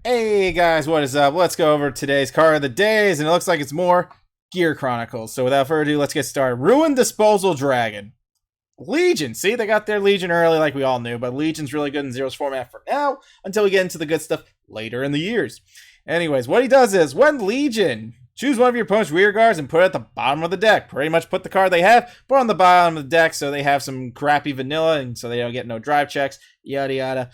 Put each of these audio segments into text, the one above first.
Hey guys, what is up? Let's go over today's card of the days, and it looks like it's more Gear Chronicles. So without further ado, let's get started. Ruined Disposal Dragon. Legion. See, they got their Legion early like we all knew, but Legion's really good in Zero's format for now, until we get into the good stuff later in the years. Anyways, what he does is, when Legion, choose one of your opponent's rear guards and put it at the bottom of the deck. Pretty much put the card they have, put on the bottom of the deck so they have some crappy vanilla, and so they don't get no drive checks, yada yada.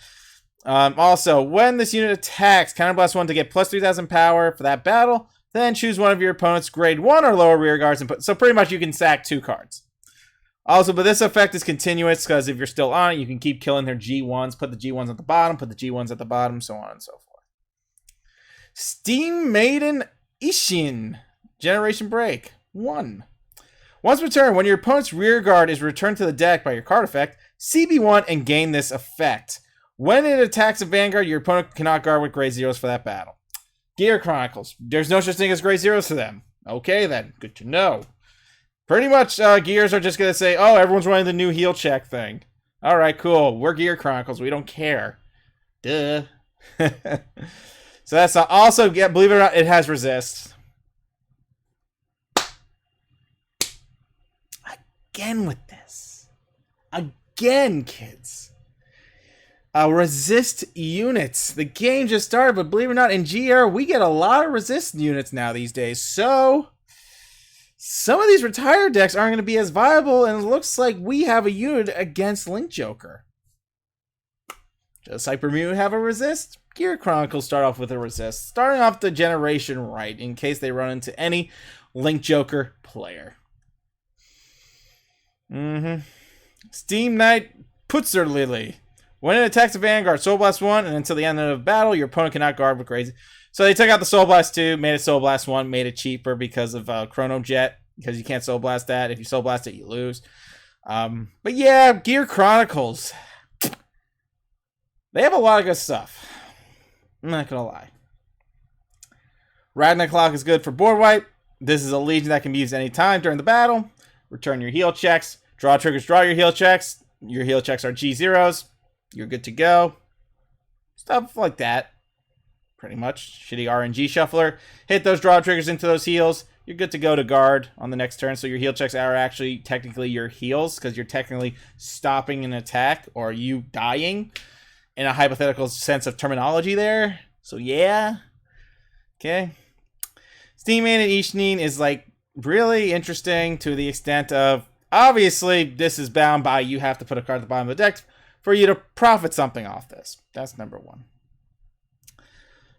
Also, when this unit attacks, counterblast 1 to get plus 3,000 power for that battle. Then choose one of your opponent's grade 1 or lower rear guards and put. So pretty much you can sack 2 cards. Also, but this effect is continuous because if you're still on it, you can keep killing their G1s. Put the G1s at the bottom, put the G1s at the bottom, so on and so forth. Steam Maiden Ishin. Generation Break. 1. Once per turn, when your opponent's rear guard is returned to the deck by your card effect, CB1 and gain this effect. When it attacks a Vanguard, your opponent cannot guard with grade 0s for that battle. Gear Chronicles. There's no such thing as grade 0s for them. Okay then, good to know. Pretty much, Gears are just going to say, oh, everyone's running the new heal check thing. Alright, cool. We're Gear Chronicles. We don't care. Duh. So that's also, yeah, believe it or not, it has resist. Again with this. Again, kids. Resist units. The game just started, but believe it or not, in GR, we get a lot of resist units now these days. So, some of these retired decks aren't going to be as viable, and it looks like we have a unit against Link Joker. Does Hyper Mew have a resist? Gear Chronicles start off with a resist, starting off the generation right, in case they run into any Link Joker player. Steam Knight Putzer Lily. When it attacks a Vanguard, Soul Blast 1, and until the end of the battle, your opponent cannot guard with grades. So they took out the Soul Blast 2, made it Soul Blast 1, made it cheaper because of Chrono Jet, because you can't Soul Blast that. If you Soul Blast it, you lose. But yeah, Gear Chronicles. They have a lot of good stuff. I'm not going to lie. Ragnar Clock is good for board wipe. This is a Legion that can be used anytime during the battle. Return your heal checks. Draw triggers, draw your heal checks. Your heal checks are G0s. You're good to go. Stuff like that. Pretty much. Shitty RNG shuffler. Hit those draw triggers into those heals. You're good to go to guard on the next turn. So your heal checks are actually technically your heals, because you're technically stopping an attack or you dying in a hypothetical sense of terminology there. So yeah. Okay. Steam Maiden Ishnin is like really interesting to the extent of, obviously this is bound by you have to put a card at the bottom of the deck for you to profit something off this. That's number 1.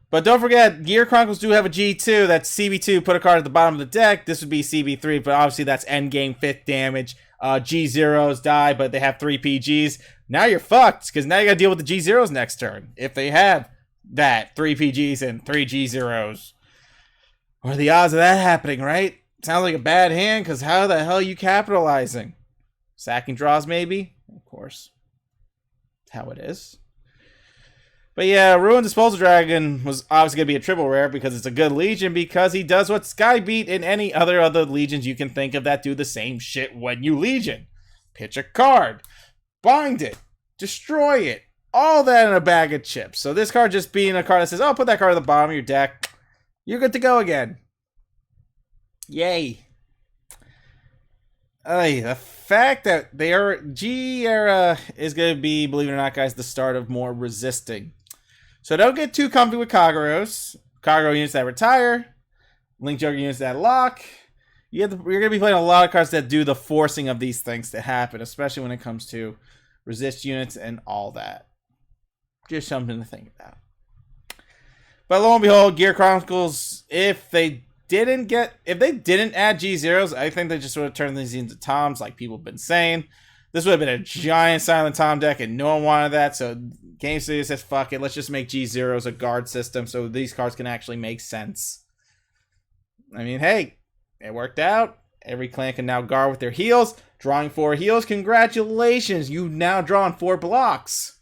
But don't forget, Gear Chronicles do have a G2. That's CB2. Put a card at the bottom of the deck. This would be CB3, but obviously that's endgame 5th damage. G0s die, but they have 3 PGs. Now you're fucked, because now you gotta deal with the G0s next turn. If they have that, 3 PGs and 3 G0s. What are the odds of that happening, right? Sounds like a bad hand, because how the hell are you capitalizing? Sacking draws, maybe? Of course. How it is. But yeah, Ruined Disposal Dragon was obviously going to be a triple rare because it's a good Legion, because he does what Skybeat and any other Legions you can think of that do the same shit when you Legion. Pitch a card, bind it, destroy it, all that in a bag of chips. So this card just being a card that says, oh, put that card at the bottom of your deck, you're good to go again. Yay. The fact that G era is going to be, believe it or not, guys, the start of more resisting. So don't get too comfy with Kagurus. Kaguro units that retire. Link Joker units that lock. You're going to be playing a lot of cards that do the forcing of these things to happen, especially when it comes to resist units and all that. Just something to think about. But lo and behold, Gear Chronicles, if they didn't add G0s, I think they just would have turned these into Toms like people have been saying. This would have been a giant Silent Tom deck, and no one wanted that, so Game Studio says, fuck it, let's just make G0s a guard system so these cards can actually make sense. I mean, hey, it worked out. Every clan can now guard with their heals. Drawing 4 heals, congratulations, you've now drawn 4 blocks.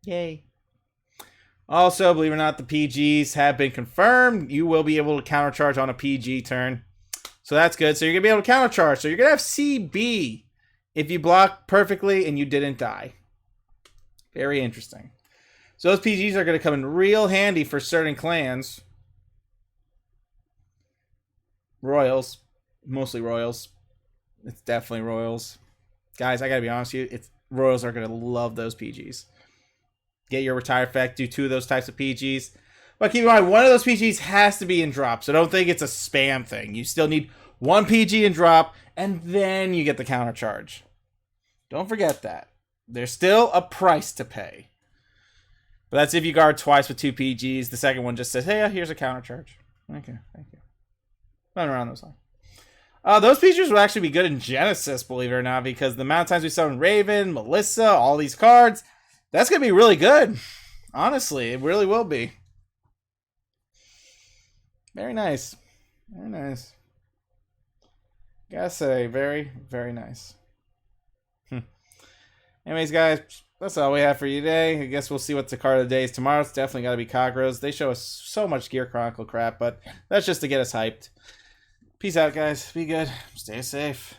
Yay. Also, believe it or not, the PGs have been confirmed. You will be able to countercharge on a PG turn. So that's good. So you're going to be able to countercharge. So you're going to have CB if you block perfectly and you didn't die. Very interesting. So those PGs are going to come in real handy for certain clans. Royals. Mostly Royals. It's definitely Royals. Guys, I got to be honest with you. Royals are going to love those PGs. Get your retire effect. Do 2 of those types of PGs. But keep in mind, one of those PGs has to be in drop. So don't think it's a spam thing. You still need 1 PG in drop. And then you get the counter charge. Don't forget that. There's still a price to pay. But that's if you guard twice with 2 PGs. The second one just says, hey, here's a counter charge. Okay, thank you. Run around those lines. Those features will actually be good in Genesis, believe it or not, because the amount of times we summon Raven, Melissa, all these cards, that's going to be really good. Honestly, it really will be. Very nice. Very nice. Gotta say, very, very nice. Anyways, guys, that's all we have for you today. I guess we'll see what the card of the day is tomorrow. It's definitely got to be Cockroach. They show us so much Gear Chronicle crap, but that's just to get us hyped. Peace out, guys. Be good. Stay safe.